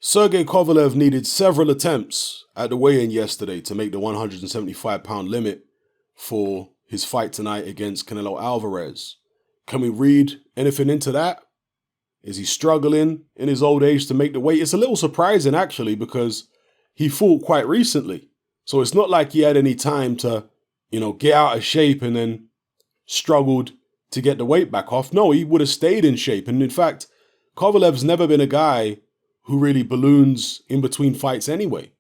Sergey Kovalev needed several attempts at the weigh-in yesterday to make the 175-pound limit for his fight tonight against Canelo Alvarez. Can we read anything into that? Is he struggling in his old age to make the weight? It's a little surprising, actually, because he fought quite recently. So it's not like he had any time to, get out of shape and then struggled to get the weight back off. No, he would have stayed in shape. And in fact, Kovalev's never been a guy who really balloons in between fights anyway.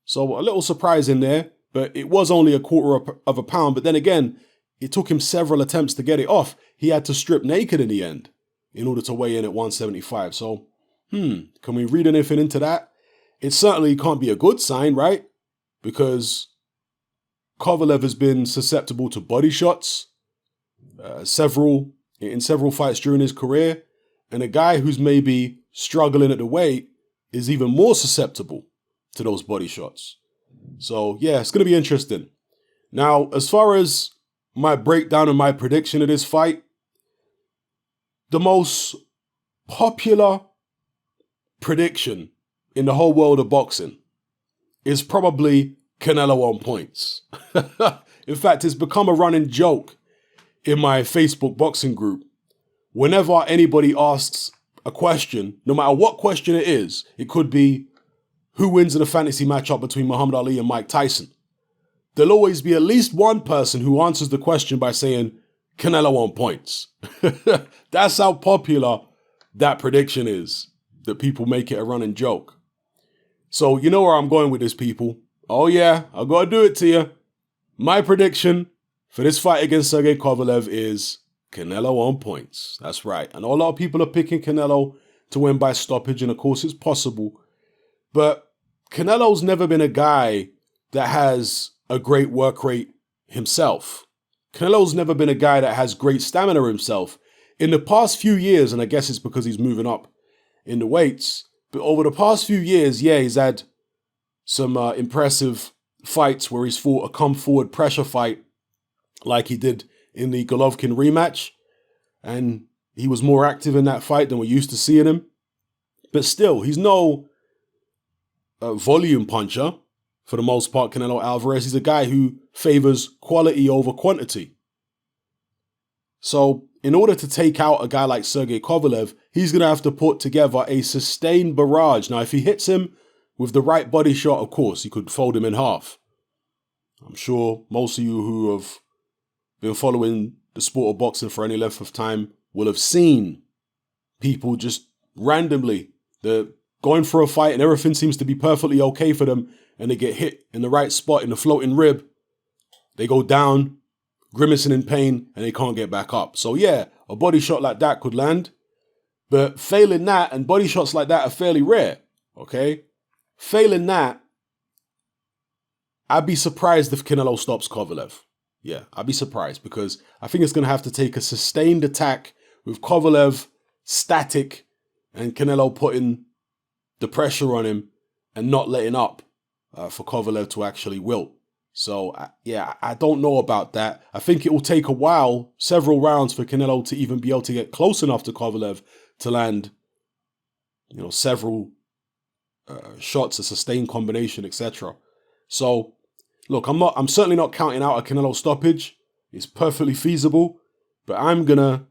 So a little surprise in there, but it was only a quarter of a pound. But then again, it took him several attempts to get it off. He had to strip naked in the end in order to weigh in at 175. So, can we read anything into that? It certainly can't be a good sign, right? Because Kovalev has been susceptible to body shots, in several fights during his career. And a guy who's maybe struggling at the weight is even more susceptible to those body shots. So, yeah, it's going to be interesting. Now, as far as my breakdown and my prediction of this fight, the most popular prediction in the whole world of boxing is probably Canelo on points. In fact, it's become a running joke in my Facebook boxing group. Whenever anybody asks a question, no matter what question it is, it could be who wins in a fantasy matchup between Muhammad Ali and Mike Tyson. There'll always be at least one person who answers the question by saying Canelo on points. That's how popular that prediction is, that people make it a running joke. So you know where I'm going with this, people. Oh yeah, I've got to do it to you. My prediction for this fight against Sergey Kovalev is Canelo on points. That's right. And a lot of people are picking Canelo to win by stoppage, and of course it's possible. But Canelo's never been a guy that has a great work rate himself. Canelo's never been a guy that has great stamina himself. In the past few years, and I guess it's because he's moving up in the weights, but over the past few years, yeah, he's had some impressive fights where he's fought a come-forward pressure fight like he did in the Golovkin rematch, and he was more active in that fight than we're used to seeing him. But still, he's no volume puncher for the most part, Canelo Alvarez. He's a guy who favors quality over quantity. So in order to take out a guy like Sergey Kovalev, he's going to have to put together a sustained barrage. Now, if he hits him with the right body shot, of course, he could fold him in half. I'm sure most of you who have been following the sport of boxing for any length of time will have seen people just randomly, they're going for a fight and everything seems to be perfectly okay for them, and they get hit in the right spot in the floating rib. They go down, grimacing in pain, and they can't get back up. So yeah, a body shot like that could land, but failing that, and body shots like that are fairly rare, okay? Failing that, I'd be surprised if Canelo stops Kovalev. Yeah, I'd be surprised, because I think it's going to have to take a sustained attack with Kovalev static and Canelo putting the pressure on him and not letting up for Kovalev to actually wilt. So, yeah, I don't know about that. I think it will take a while, several rounds, for Canelo to even be able to get close enough to Kovalev to land, several shots, a sustained combination, etc. So, look, I'm certainly not counting out a Canelo stoppage. It's perfectly feasible, but I'm gonna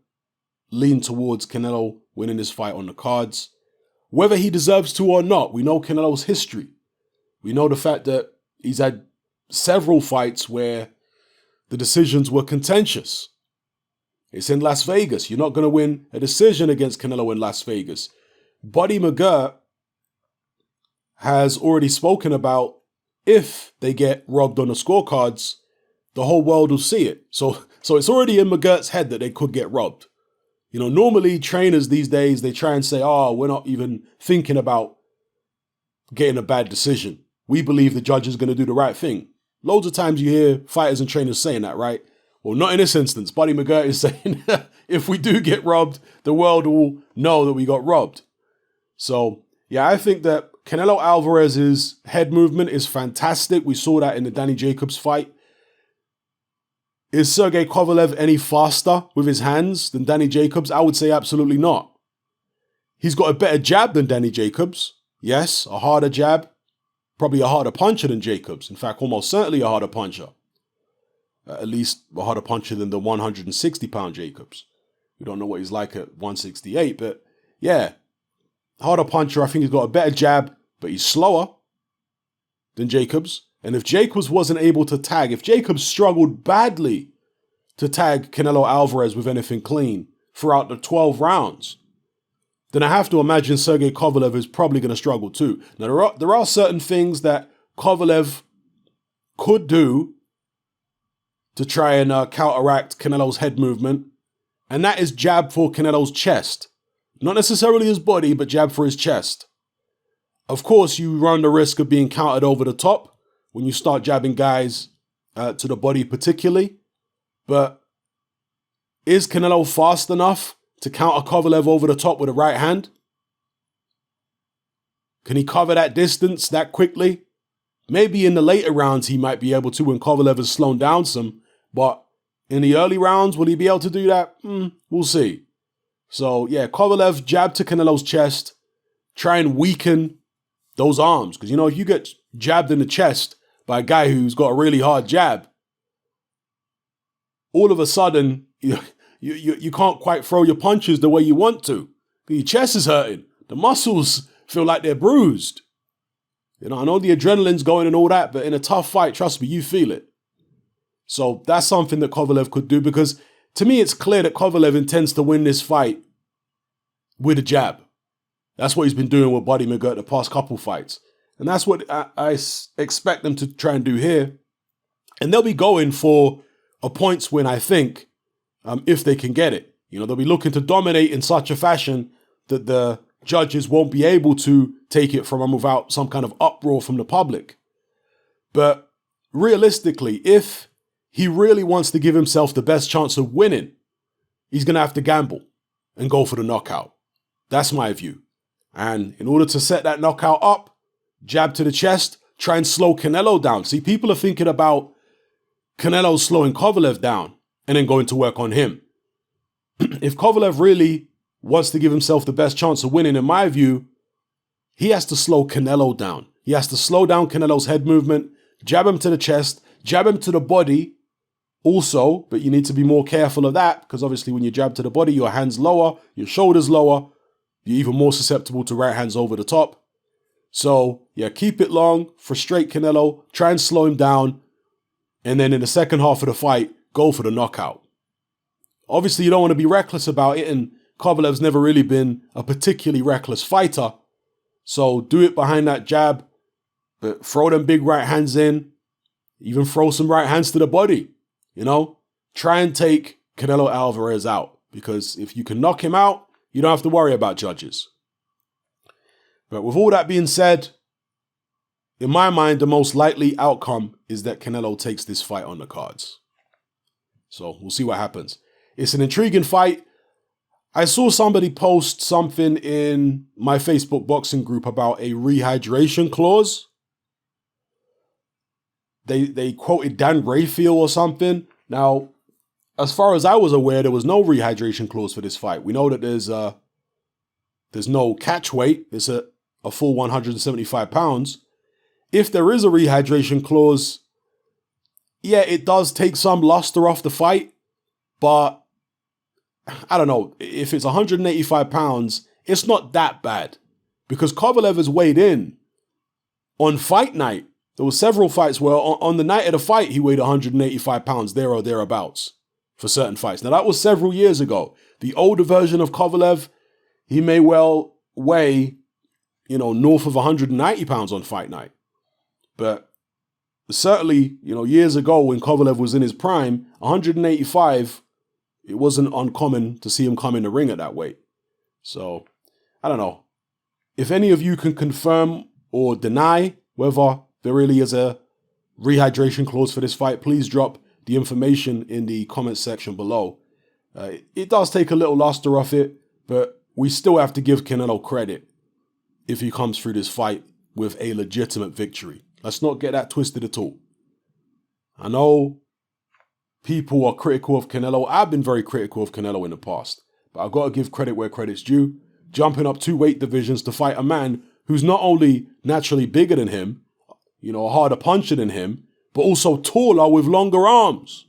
lean towards Canelo winning this fight on the cards. Whether he deserves to or not, we know Canelo's history. We know the fact that he's had several fights where the decisions were contentious. It's in Las Vegas. You're not going to win a decision against Canelo in Las Vegas. Buddy McGirt has already spoken about if they get robbed on the scorecards, the whole world will see it. So it's already in McGirt's head that they could get robbed. Normally trainers these days, they try and say, we're not even thinking about getting a bad decision. We believe the judge is going to do the right thing. Loads of times you hear fighters and trainers saying that, right? Well, not in this instance. Buddy McGirt is saying if we do get robbed, the world will know that we got robbed. So, yeah, I think that Canelo Alvarez's head movement is fantastic. We saw that in the Danny Jacobs fight. Is Sergey Kovalev any faster with his hands than Danny Jacobs? I would say absolutely not. He's got a better jab than Danny Jacobs. Yes, a harder jab, probably a harder puncher than Jacobs. In fact, almost certainly a harder puncher. At least a harder puncher than the 160-pound Jacobs. We don't know what he's like at 168, but yeah, harder puncher. I think he's got a better jab, but he's slower than Jacobs. And if Jacobs wasn't able to tag, if Jacobs struggled badly to tag Canelo Alvarez with anything clean throughout the 12 rounds, then I have to imagine Sergey Kovalev is probably going to struggle too. Now, there are certain things that Kovalev could do to try and counteract Canelo's head movement, and that is jab for Canelo's chest. Not necessarily his body, but jab for his chest. Of course, you run the risk of being countered over the top when you start jabbing guys to the body particularly, but is Canelo fast enough to counter Kovalev over the top with a right hand? Can he cover that distance that quickly? Maybe in the later rounds he might be able to when Kovalev has slowed down some, but in the early rounds, will he be able to do that? We'll see. So yeah, Kovalev, jab to Canelo's chest, try and weaken those arms. Because, if you get jabbed in the chest by a guy who's got a really hard jab, all of a sudden, you can't quite throw your punches the way you want to. Your chest is hurting. The muscles feel like they're bruised. I know the adrenaline's going and all that, but in a tough fight, trust me, you feel it. So that's something that Kovalev could do, because to me, it's clear that Kovalev intends to win this fight with a jab. That's what he's been doing with Buddy McGirt the past couple fights. And that's what I expect them to try and do here. And they'll be going for a points win, I think, if they can get it. They'll be looking to dominate in such a fashion that the judges won't be able to take it from them without some kind of uproar from the public. But realistically, if he really wants to give himself the best chance of winning, he's going to have to gamble and go for the knockout. That's my view. And in order to set that knockout up, jab to the chest, try and slow Canelo down. See, people are thinking about Canelo slowing Kovalev down and then going to work on him. If Kovalev really wants to give himself the best chance of winning, in my view, he has to slow Canelo down. He has to slow down Canelo's head movement, jab him to the chest, jab him to the body also, but you need to be more careful of that, because obviously when you jab to the body, your hand's lower, your shoulder's lower, you're even more susceptible to right hands over the top. So yeah, keep it long, frustrate Canelo, try and slow him down, and then in the second half of the fight, go for the knockout. Obviously, you don't want to be reckless about it, and Kovalev's never really been a particularly reckless fighter. So do it behind that jab, but throw them big right hands in, even throw some right hands to the body. Try and take Canelo Alvarez out, because if you can knock him out, you don't have to worry about judges. But with all that being said, in my mind, the most likely outcome is that Canelo takes this fight on the cards. So we'll see what happens. It's an intriguing fight. I saw somebody post something in my Facebook boxing group about a rehydration clause. They quoted Dan Rayfield or something. Now, as far as I was aware, there was no rehydration clause for this fight. We know that there's no catch weight. It's a full 175 pounds. If there is a rehydration clause, yeah, it does take some luster off the fight, but I don't know. If it's 185 pounds, it's not that bad, because Kovalev has weighed in on fight night. There were several fights where on the night of the fight, he weighed 185 pounds there or thereabouts for certain fights. Now, that was several years ago. The older version of Kovalev, he may well weigh, north of 190 pounds on fight night. But certainly, years ago when Kovalev was in his prime, 185, it wasn't uncommon to see him come in the ring at that weight. So, I don't know. If any of you can confirm or deny whether there really is a rehydration clause for this fight, please drop the information in the comments section below. It does take a little luster off it, but we still have to give Canelo credit if he comes through this fight with a legitimate victory. Let's not get that twisted at all. I know people are critical of Canelo. I've been very critical of Canelo in the past, but I've got to give credit where credit's due. Jumping up 2 weight divisions to fight a man who's not only naturally bigger than him, a harder puncher than him, but also taller with longer arms.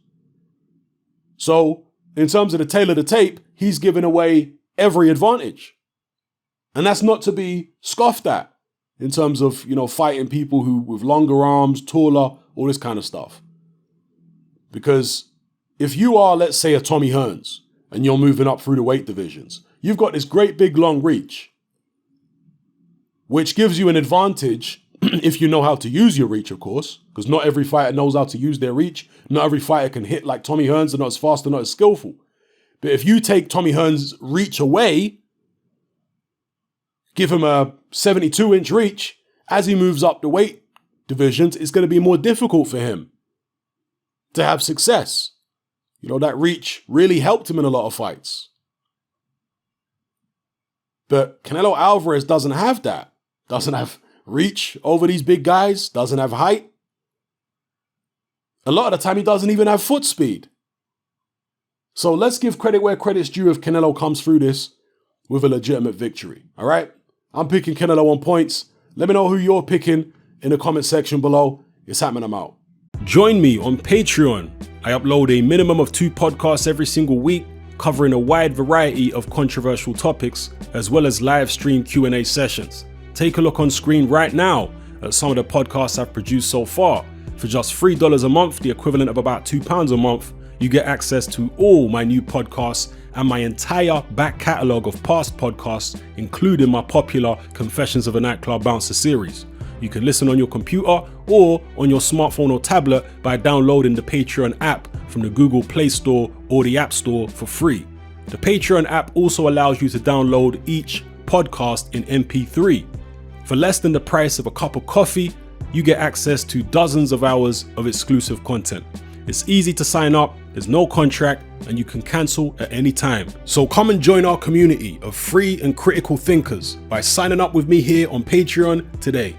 So in terms of the tail of the tape, he's giving away every advantage. And that's not to be scoffed at in terms of, fighting people who with longer arms, taller, all this kind of stuff. Because if you are, let's say, a Tommy Hearns and you're moving up through the weight divisions, you've got this great big long reach, which gives you an advantage if you know how to use your reach, of course, because not every fighter knows how to use their reach. Not every fighter can hit like Tommy Hearns. They're not as fast, they're not as skillful. But if you take Tommy Hearns' reach away, give him a 72-inch reach, as he moves up the weight divisions, it's going to be more difficult for him to have success. That reach really helped him in a lot of fights. But Canelo Alvarez doesn't have that. Doesn't have reach over these big guys, doesn't have height. A lot of the time, he doesn't even have foot speed. So let's give credit where credit's due if Canelo comes through this with a legitimate victory, all right? I'm picking Canelo on points. Let me know who you're picking in the comment section below. It's happening, I'm out. Join me on Patreon. I upload a minimum of 2 podcasts every single week, covering a wide variety of controversial topics, as well as live stream Q&A sessions. Take a look on screen right now at some of the podcasts I've produced so far. For just $3 a month, the equivalent of about £2 a month, you get access to all my new podcasts and my entire back catalogue of past podcasts, including my popular Confessions of a Nightclub Bouncer series. You can listen on your computer or on your smartphone or tablet by downloading the Patreon app from the Google Play Store or the App Store for free. The Patreon app also allows you to download each podcast in MP3. For less than the price of a cup of coffee, you get access to dozens of hours of exclusive content. It's easy to sign up, there's no contract, and you can cancel at any time. So come and join our community of free and critical thinkers by signing up with me here on Patreon today.